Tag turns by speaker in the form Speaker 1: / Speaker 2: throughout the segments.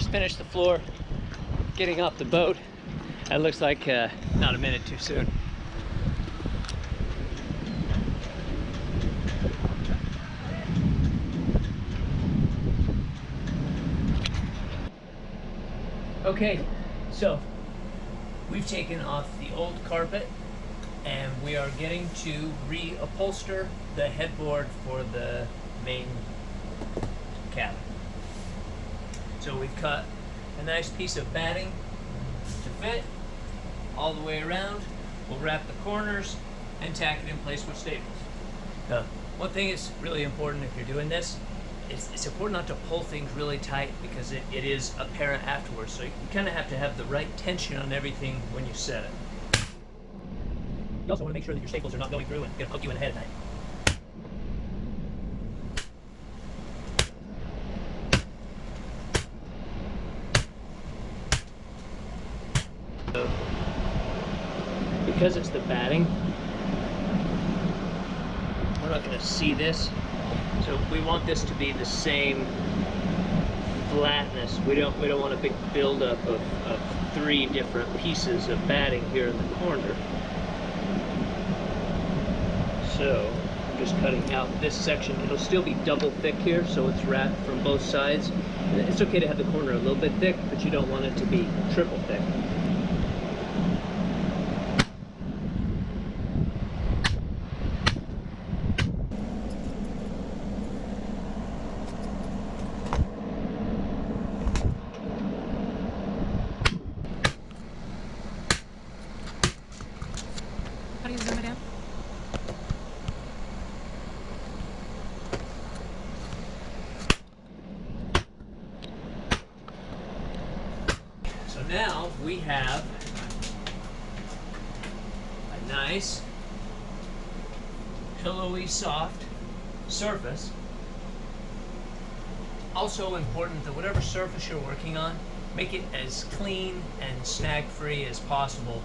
Speaker 1: just finished the floor, getting off the boat. It looks like not a minute too soon. Okay, so we've taken off the old carpet and we are getting to reupholster the headboard for the main cabin. So we've cut a nice piece of batting to fit all the way around. We'll wrap the corners and tack it in place with staples. One thing is really important if you're doing this, it's important not to pull things really tight because it is apparent afterwards. So you kind of have to have the right tension on everything when you set it. You also want to make sure that your staples are not going through and going to hook you in the head at night. So, because it's the batting, we're not going to see this. So we want this to be the same flatness. We don't want a big buildup of 3 different pieces of batting here in the corner. So I'm just cutting out this section. It'll still be double thick here, so it's wrapped from both sides. It's okay to have the corner a little bit thick, but you don't want it to be triple thick.
Speaker 2: How do you zoom it in?
Speaker 1: So now we have a nice, pillowy, soft surface. Also important that whatever surface you're working on, make it as clean and snag-free as possible.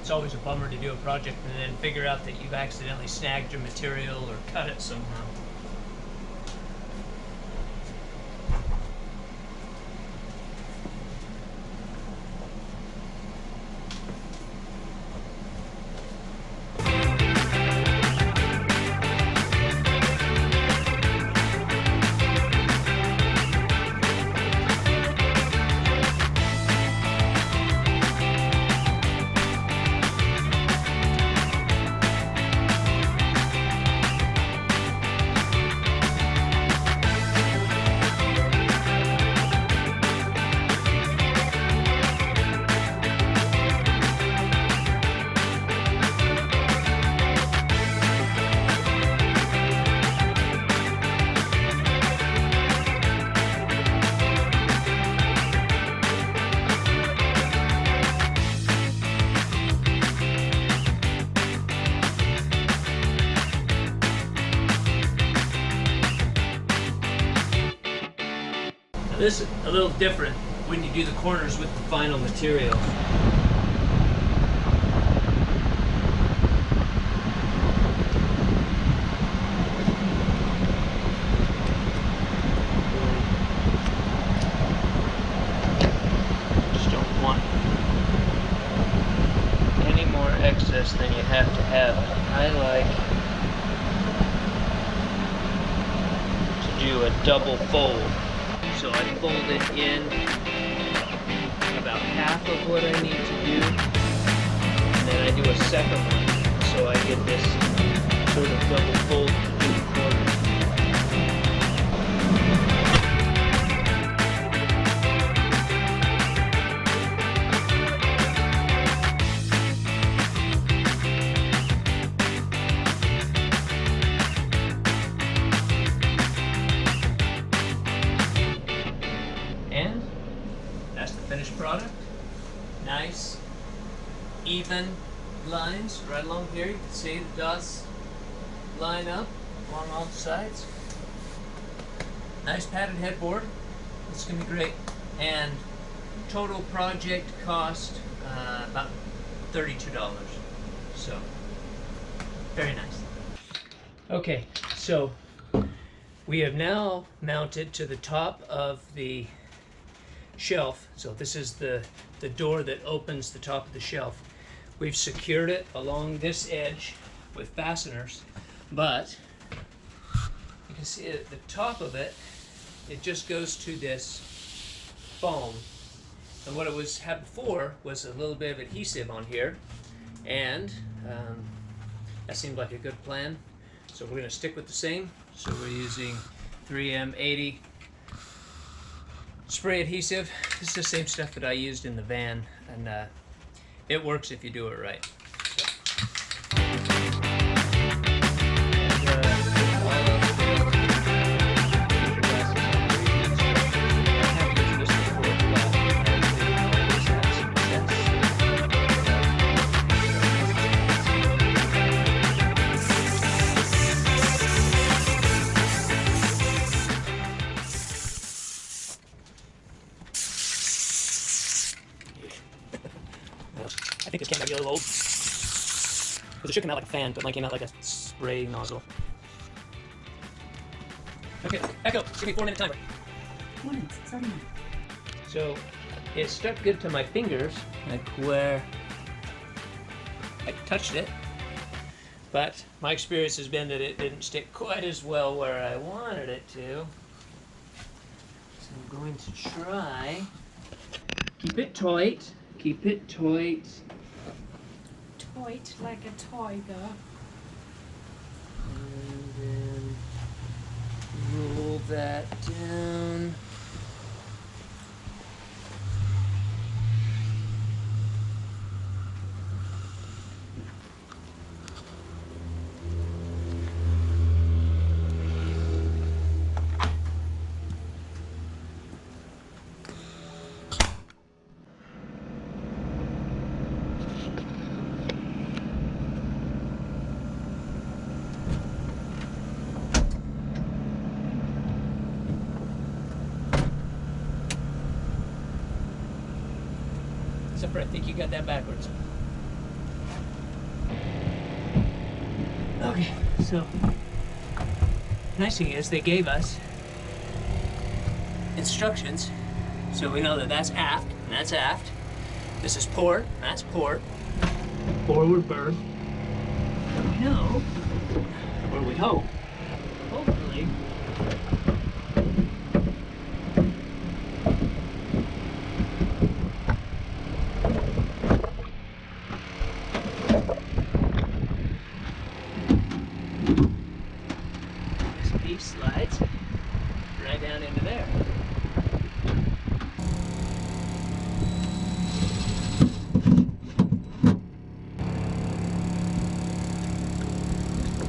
Speaker 1: It's always a bummer to do a project and then figure out that you've accidentally snagged your material or cut it somehow. This is a little different when you do the corners with the final material. Just don't want any more excess than you have to have. I like to do a double fold. So I fold it in about half of what I need to do, and then I do a second one, so I get this sort of double fold to do the corner. And that's the finished product. Nice, even lines right along here. You can see the dots line up along all the sides. Nice padded headboard. It's gonna be great. And total project cost about $32. So very nice. Okay, so we have now mounted to the top of the shelf. So this is the door that opens the top of the shelf. We've secured it along this edge with fasteners, but you can see at the top of it, it just goes to this foam. And what it had before was a little bit of adhesive on here, and that seemed like a good plan. So we're going to stick with the same. So we're using 3M80 spray adhesive. This is the same stuff that I used in the van, and it works if you do it right. I think this can might be a little old, because it should come out like a fan, but mine came out like a spray nozzle. Okay, Echo, give me 4-minute timer.
Speaker 2: 4 minutes, starting now.
Speaker 1: So it stuck good to my fingers, like where I touched it, but my experience has been that it didn't stick quite as well where I wanted it to. So I'm going to try. Keep it tight. Keep it tight.
Speaker 2: Tight like a tiger.
Speaker 1: And then roll that down. Except for I think you got that backwards. Okay, so nice thing is they gave us instructions, so we know that that's aft and that's aft. This is port, and that's port. Forward berth. And we know, or we hope, hopefully, slides right down into there.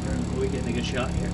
Speaker 1: Are we getting a good shot here?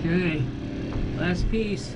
Speaker 1: Okay, last piece.